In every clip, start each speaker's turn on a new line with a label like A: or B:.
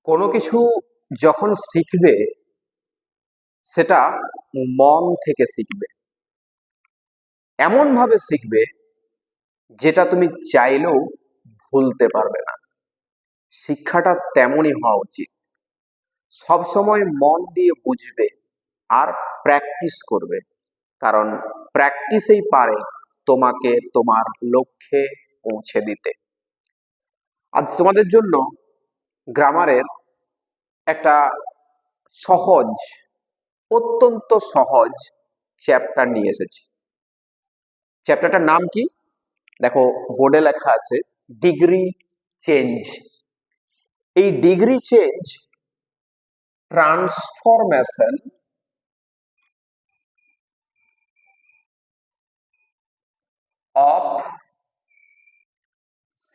A: কোনো কিছু যখন শিখবে সেটা মন থেকে শিখবে, এমন ভাবে শিখবে যেটা তুমি চাইলেও ভুলতে পারবে না। শিক্ষাটা তেমনই হওয়া উচিত, সব সময় মন দিয়ে বুঝবে আর প্র্যাকটিস করবে, কারণ প্র্যাকটিসেই পারে তোমাকে তোমার লক্ষ্যে পৌঁছে দিতে। আজ তোমাদের জন্য গ্রামারের একটা সহজ, অত্যন্ত সহজ চ্যাপ্টার নিয়ে এসেছি। চ্যাপ্টারটার নাম কি? দেখো বোর্ডে লেখা আছে ডিগ্রি চেঞ্জ। এই degree change transformation of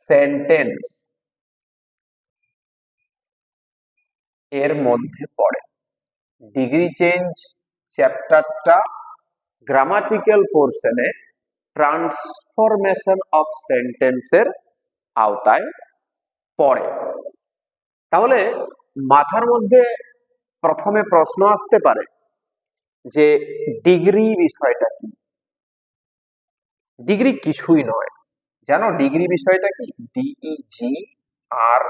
A: sentence এর মধ্যে পড়ে। ডিগ্রি চেঞ্জ চ্যাপ্টারটা গ্রামাটিক্যাল পোর্শনে ট্রান্সফরমেশন অফ সেন্টেন্সের আওতায় পড়ে। তাহলে মাথার মধ্যে প্রথমে প্রশ্ন আসতে পারে যে ডিগ্রি বিষয়টা কি? ডিগ্রি কিছুই নয়, জানো ডিগ্রি বিষয়টা কি? ডিইজি আর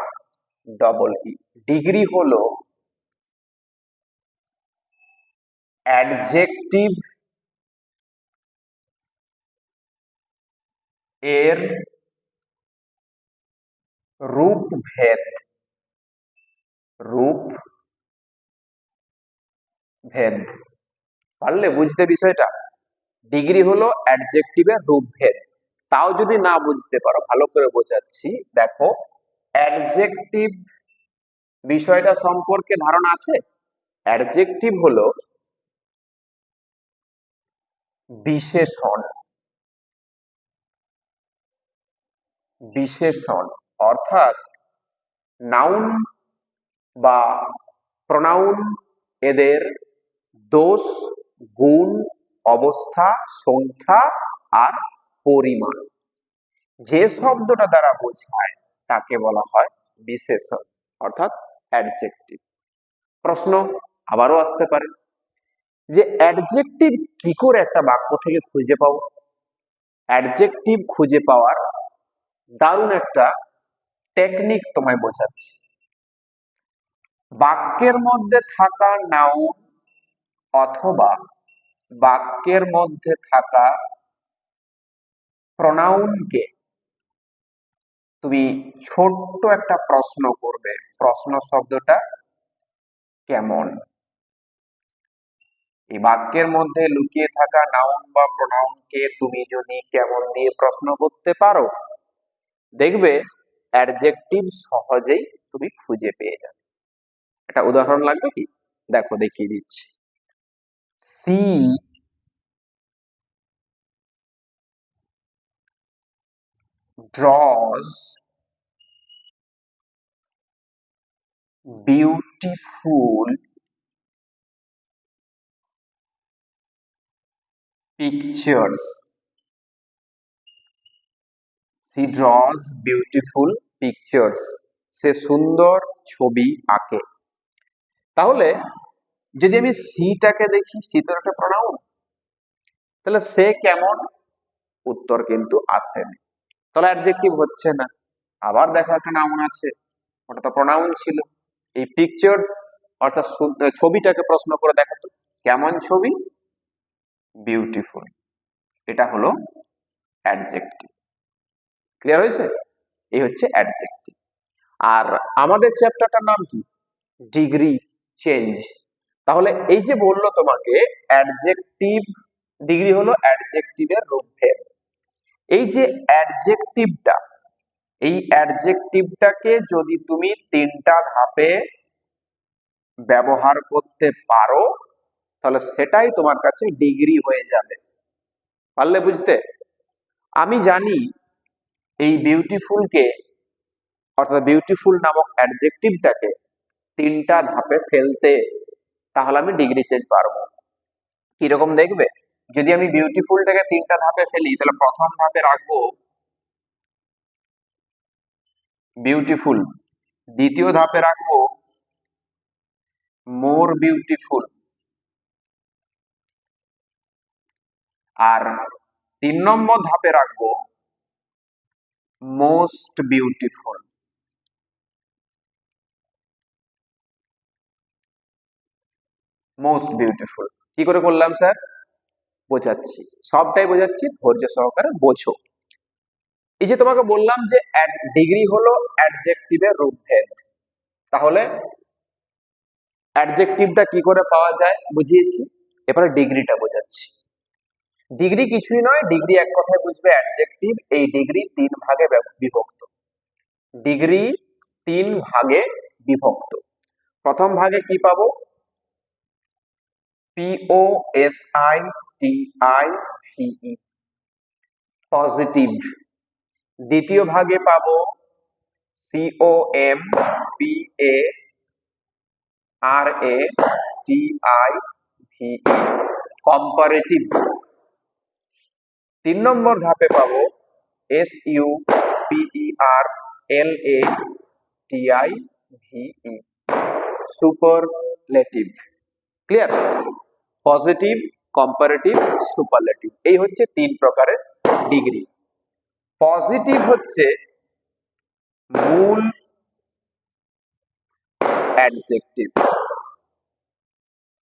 A: ডবল ই। ডিগ্রি হলো অ্যাডজেক্টিভ এর রূপভেদ। রূপভেদ পারলে বুঝতে বিষয়টা? ডিগ্রি হলো অ্যাডজেক্টিভের রূপভেদ। তাও যদি না বুঝতে পারো, ভালো করে বোঝাচ্ছি। দেখো, অ্যাডজেক্টিভ বিষয়টা সম্পর্কে ধারণা আছে? অ্যাডজেক্টিভ হলো বিশেষণ। বিশেষণ অর্থাৎ নাউন বা প্রোনাউন এদের দোষ, গুণ, অবস্থা, সংখ্যা আর পরিমাণ যে শব্দটা দ্বারা বোঝায় তাকে বলা হয় বিশেষণ, অর্থাৎ অ্যাডজেক্টিভ। প্রশ্ন আবারও আসতে পারে যে অ্যাডজেক্টিভ কি করে একটা বাক্য থেকে খুঁজে পাবো? অ্যাডজেক্টিভ খুঁজে পাওয়ার দারুণ একটা টেকনিক তোমায় বোঝাচ্ছি। বাক্যের মধ্যে থাকা নাউন অথবা বাক্যের মধ্যে থাকা প্রোনাউনকে তুমি ছোট্ট একটা প্রশ্ন করবে। প্রশ্ন শব্দটা কেমন? এই বাক্যের মধ্যে লুকিয়ে থাকা নাউন বা প্রোনাউনকে তুমি যদি কেমন দিয়ে প্রশ্ন করতে পারো, দেখবে অ্যাডজেক্টিভ সহজেই তুমি খুঁজে পেয়ে যাবে। একটা উদাহরণ লাগবে কি? দেখো দেখিয়ে দিচ্ছি। She draws beautiful pictures. She draws beautiful pictures. সে সুন্দর ছবি আঁকে। তাহলে যদি আমি সিটাকে দেখি, সি তো একটা প্রোনাউন, তাহলে সে কেমন? উত্তর কিন্তু আসেনি, তাহলে অ্যাডজেক্টিভ হচ্ছে না। আবার দেখো একটা নাউন আছে, ওটা তো প্রোনাউন ছিল। এই পিকচার্স অর্থাৎ ছবিটাকে প্রশ্ন করে দেখো তো কেমন ছবি? বিউটিফুল। এটা হলো অ্যাডজেক্টিভ। ক্লিয়ার হয়েছে? এই হচ্ছে অ্যাডজেক্টিভ। আর আমাদের চ্যাপ্টারটার নাম কি? Degree change. তাহলে এই যে বললো তোমাকে অ্যাডজেক্টিভ, ডিগ্রি হলো অ্যাডজেক্টিভের রূপভেদ। এই যে অ্যাডজেক্টিভটা, এই অ্যাডজেক্টিভটাকে যদি তুমি তিনটা ধাপে ব্যবহার করতে পারো, তাহলে সেটাই তোমার কাছে ডিগ্রি হয়ে যাবে। পারলে বুঝতে? আমি জানি এই বিউটিফুলকে, অর্থাৎ বিউটিফুল নামক অ্যাডজেক্টিভটাকে তিনটা ধাপে ফেলতে, তাহলে আমি ডিগ্রি চেঞ্জ পারবো। কিরকম দেখবে? যদি আমি বিউটিফুলটাকে তিনটা ধাপে ফেলি, তাহলে প্রথম ধাপে রাখবো বিউটিফুল, দ্বিতীয় ধাপে রাখবো মোর বিউটিফুল। আর 3 নম্বর ধাপে রাখবো মোস্ট বিউটিফুল। মোস্ট বিউটিফুল কি করে করলাম স্যার? বোঝাচ্ছি, সবটাই বোঝাচ্ছি, ধৈর্য সহকারে বোঝো। এই যে তোমাকে বললাম যে ডিগ্রি হলো অ্যাডজেক্টিভের রূপভেদ, তাহলে অ্যাডজেক্টিভটা কি করে পাওয়া যায় বুঝিয়েছি, এবারে ডিগ্রিটা বোঝাচ্ছি। ডিগ্রি কিছুই নয়, ডিগ্রি এক কথায় বুঝবে অ্যাডজেক্টিভ। এই ডিগ্রি 3 ভাগে বিভক্ত। ডিগ্রি 3 ভাগে বিভক্ত। প্রথম ভাগে কি পাবো? POSITIVE, positive. দ্বিতীয় ভাগে পাবো COMPARATIVE, কম্পারেটিভ। 3 নম্বর ধাপে পাবো SUPERLATIVE, superlative. Clear? Positive, comparative, superlative, এই হচ্ছে 3 প্রকারের ডিগ্রি। পজিটিভ হচ্ছে মূল অ্যাডজেক্টিভ,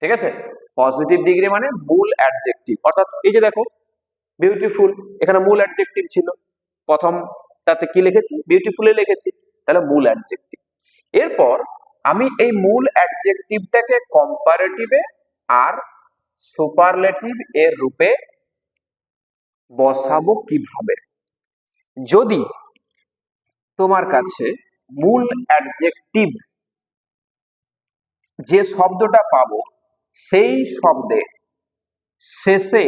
A: ঠিক আছে? পজিটিভ ডিগ্রি মানে মূল অ্যাডজেক্টিভ, অর্থাৎ এই যে দেখো বিউটিফুল, এখানে মূল অ্যাডজেক্টিভ ছিল, প্রথমটাতে কি লিখেছি? বিউটিফুলি লিখেছি, তাহলে মূল অ্যাডজেক্টিভ। এরপর আমি এই মূল অ্যাডজেক্টিভটাকে কম্পারেটিভে আর সুপারলেটিভ এর রূপে বসাবো কিভাবে? যদি তোমার কাছে মূল অ্যাডজেক্টিভ যে শব্দটা পাবো সেই শব্দে শেষে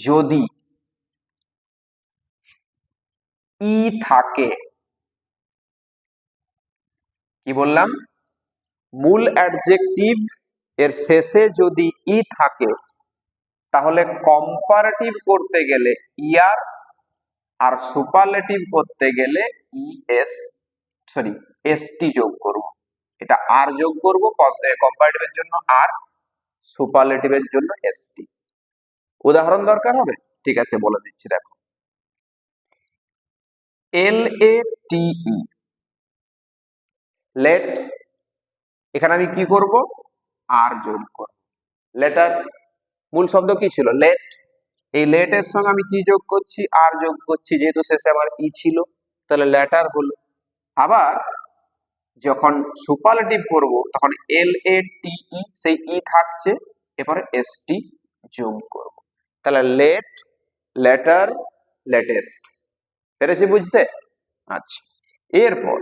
A: যদি ই থাকে, কি বললাম? মূল অ্যাডজেক্টিভ এর শেষে যদি ই থাকে, তাহলে কম্পারেটিভ করতে গেলে ইয়ার, আর সুপারলেটিভ করতে গেলে এসটি যোগ করব। এটা আর যোগ করব কম্পারেটিভের জন্য আর, সুপারলেটিভের জন্য এসটি। উদাহরণ দরকার হবে? ঠিক আছে, বলে দিচ্ছি, দেখো। LATE, লেট, এখানে আমি কি করব? আর যোগ করব। লেটার, মূল শব্দ কি ছিল? লেট। এই লেটের সঙ্গে আমি কি যোগ করছি? আর যোগ করছি, যেহেতু শেষে আমার ই ছিল, তাহলে লেটার হলো। আবার যখন সুপারলেটিভ করব তখন LATE, সেই ই থাকছে, এরপরে এসটি যোগ করব, তাহলে লেট, লেটার, লেটেস্ট। পেরেছি বুঝতে? আচ্ছা, এরপর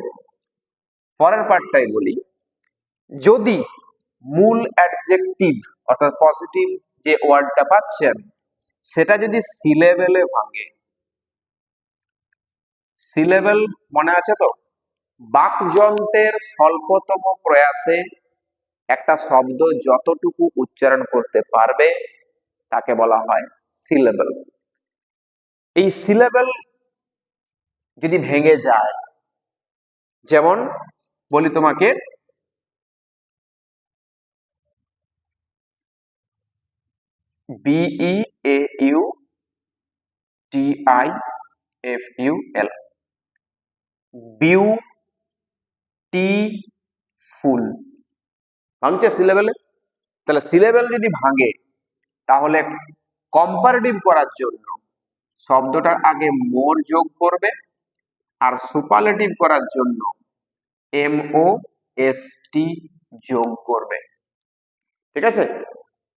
A: পরের পার্টটাই বলি। যদি মূল অ্যাডজেক্টিভ অর্থাৎ পজিটিভ যে ওয়ার্ডটা পাচ্ছেন সেটা যদি সিলেবেলে ভাঙে, সিলেবেল মনে আছে তো? বাকযন্ত্রের স্বল্পতম প্রয়াসে একটা শব্দ যতটুকু উচ্চারণ করতে পারবে তাকে বলা হয় সিলেবেল। এই সিলেবেল যদি ভেঙে যায়, যেমন বলি তোমাকে BEAUTIFUL, বিউটিফুল, ভাঙছে সিলেবেলে। তাহলে সিলেবেল যদি ভাঙে, তাহলে কম্পারেটিভ করার জন্য শব্দটার আগে মোর যোগ করবে, আর সুপারলেটিভ করার জন্য MOST যোগ করবে। ঠিক আছে?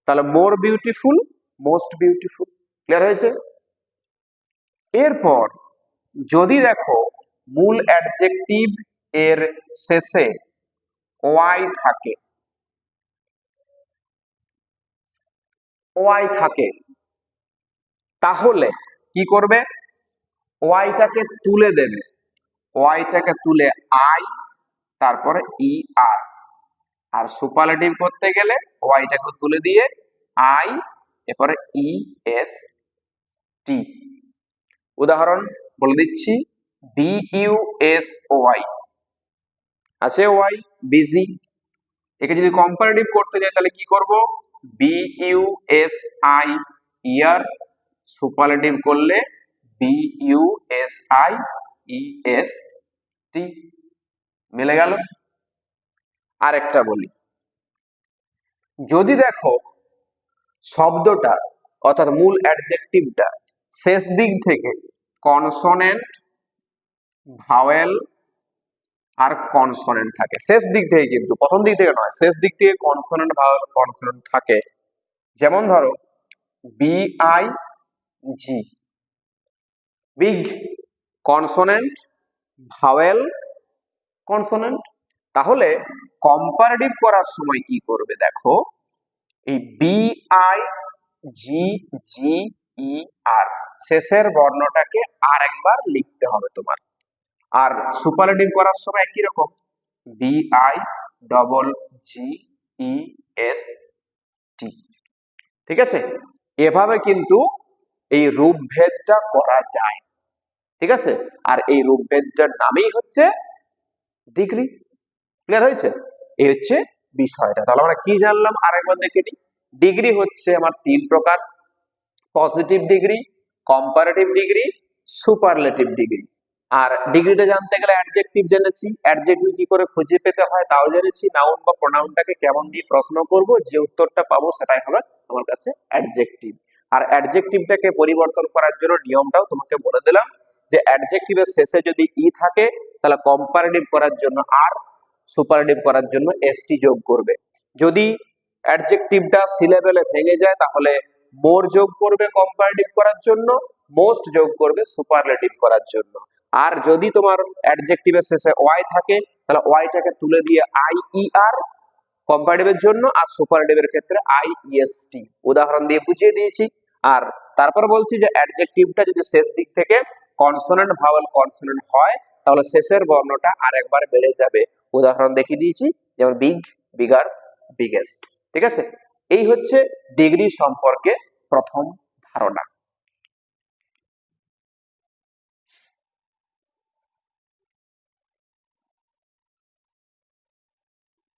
A: তাহলে more beautiful, most beautiful. Clear হয়েছে? এরপর যদি দেখো মূল অ্যাডজেক্টিভ এর শেষে ওয়াই থাকে, ওয়াই থাকে, তাহলে কি করবে? ওয়াইটাকে তুলে দেবে, ওয়াইটাকে তুলে আই, তারপরে ই আর, আর সুপারলেটিভ করতে গেলে ওয়াইটাকে তুলে দিয়ে আই, এরপরে ই এস টি। উদাহরণ বলে দিচ্ছি, BUSOY, আছে ওয়াই, বিজি। একে যদি কম্পারেটিভ করতে যাই তাহলে কি করব, বি ইউ এস আই, ইয়ার। সুপারলেটিভ করলে B U S I E S T. মিলে গেল। আরেকটা বলি, যদি দেখো শব্দটা অর্থাৎ মূল অ্যাডজেক্টিভটা শেষ দিক থেকে কনসোনেন্ট, ভাওয়েল আর কনসোনেন্ট থাকে, শেষ দিক থেকে, কিন্তু প্রথম দিক থেকে নয়, শেষ দিক থেকে কনসোনেন্ট, ভাওয়েল, কনসোনেন্ট থাকে। যেমন ধরো B I G, big, consonant, vowel, consonant. তাহলে কম্পারেটিভ করার সময় কি করবে দেখো, এই বি আই জি জি ই আর শেষের বর্ণটাকে আর একবার লিখতে হবে তোমার। আর সুপারলেটিভ করার সময় একই রকম, B I double G E S T. ঠিক আছে, এভাবে কিন্তু এই রূপভেদটা করা যায়। ঠিক আছে, আর এই রূপভেদটার নামেই হচ্ছে ডিগ্রি। ক্লিয়ার হয়েছে? এই হচ্ছে বিষয়টা। তাহলে আমরা কি জানলাম আরেকবার দেখে নিই। ডিগ্রি হচ্ছে আমার তিন প্রকার, positive degree, comparative degree, superlative degree. আর ডিগ্রিটা জানতে গেলে অ্যাডজেক্টিভ জেনেছি, অ্যাডজেক্টিভ কি করে খুঁজে পেতে হয় তাও জেনেছি, নাউন বা প্রোনাউনটাকে কেমন দিয়ে প্রশ্ন করব, যে উত্তরটা পাবো সেটাই হবে আমার কাছে অ্যাডজেক্টিভ। আর অ্যাডজেক্টিভটাকে পরিবর্তন করার জন্য নিয়মটাও তোমাকে বলে দিলাম, যে অ্যাডজেক্টিভের শেষে যদি ই থাকে তাহলে কম্পারেটিভ করার জন্য আর, সুপারলেটিভ করার জন্য এসটি যোগ করবে। যদি অ্যাডজেক্টিভটা সিলেবেলে ভেঙে যায় তাহলে মোর যোগ করবে কম্পারেটিভ করার জন্য, মোস্ট যোগ করবে সুপারলেটিভ করার জন্য। আর যদি তোমার অ্যাডজেক্টিভের শেষে ওয়াই থাকে তাহলে ওয়াইটাকে তুলে দিয়ে আই ই আর কম্পারেটিভের জন্য, আর সুপারলেটিভের ক্ষেত্রে আই এস টি। উদাহরণ দিয়ে বুঝিয়ে দিয়েছি। আর তারপর বলছি যে অ্যাডজেক্টিভটা যদি শেষ দিক থেকে কনসোনেন্ট, ভাওয়েল, কনসোনেন্ট হয় তাহলে শেষের বর্ণটা আরেকবার বেড়ে যাবে। উদাহরণ দেখিয়ে দিয়েছি, যেমন বিগ, বিগার, বিগেস্ট। ঠিক আছে, এই হচ্ছে ডিগ্রি সম্পর্কে প্রথম ধারণা।